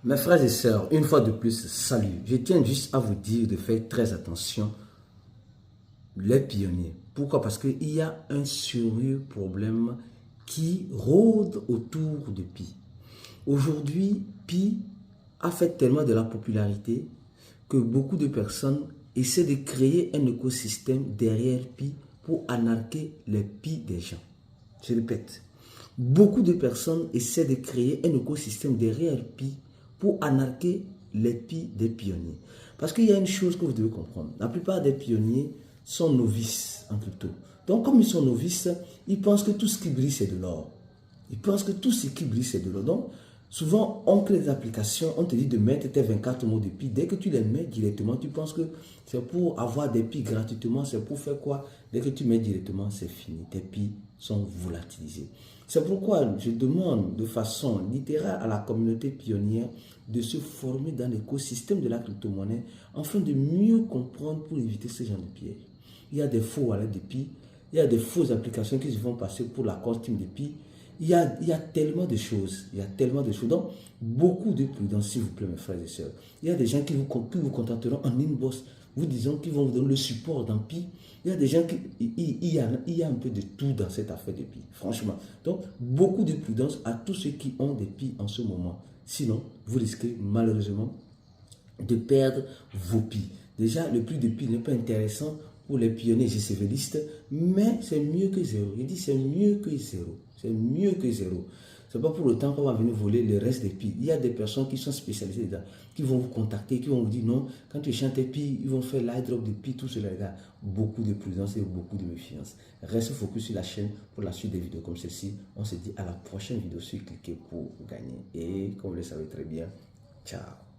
Mes frères et sœurs, une fois de plus, salut. Je tiens juste à vous dire de faire très attention, les pionniers. Pourquoi? Parce qu'il y a un sérieux problème qui rôde autour de Pi. Aujourd'hui, Pi a fait tellement de la popularité que beaucoup de personnes essaient de créer un écosystème derrière Pi pour anarquer les Pi des gens. Je répète, beaucoup de personnes essaient de créer un écosystème derrière Pi pour anarquer les Pi des pionniers. Parce qu'il y a une chose que vous devez comprendre. La plupart des pionniers sont novices en crypto. Donc comme ils sont novices, ils pensent que tout ce qui brille, c'est de l'or. Ils pensent que tout ce qui brille, c'est de l'or. Donc, souvent, on crée des applications, on te dit de mettre tes 24 mots de Pi. Dès que tu les mets directement, tu penses que c'est pour avoir des Pi gratuitement. C'est pour faire quoi? Dès que tu mets directement, c'est fini. Tes Pi sont volatilisés. C'est pourquoi je demande de façon littérale à la communauté pionnière de se former dans l'écosystème de la crypto-monnaie afin de mieux comprendre pour éviter ce genre de pièges. Il y a des faux wallets de Pi, il y a des fausses applications qui se vont passer pour la costume de Pi. Il y a tellement de choses. Il y a tellement de choses. Donc, beaucoup de prudence, s'il vous plaît, mes frères et sœurs. Il y a des gens qui vous contacteront en inbox, vous disant qu'ils vont vous donner le support dans Pi. Il y a des gens qui... Il y a un peu de tout dans cette affaire de Pi, franchement. Donc, beaucoup de prudence à tous ceux qui ont des Pi en ce moment. Sinon, vous risquez malheureusement de perdre vos Pi. Déjà, le prix de Pi n'est pas intéressant pour les pionniers GCVistes, mais c'est mieux que zéro. Il dit c'est mieux que zéro. C'est mieux que zéro. C'est pas pour autant qu'on va venir voler le reste des Pi. Il y a des personnes qui sont spécialisées dedans, qui vont vous contacter, qui vont vous dire non, quand tu chantes tes Pi, ils vont faire l'airdrop de Pi, tout cela. Beaucoup de prudence et beaucoup de méfiance. Reste focus sur la chaîne pour la suite des vidéos comme celle-ci. On se dit à la prochaine vidéo sur Cliquez pour gagner. Et comme vous le savez très bien, ciao.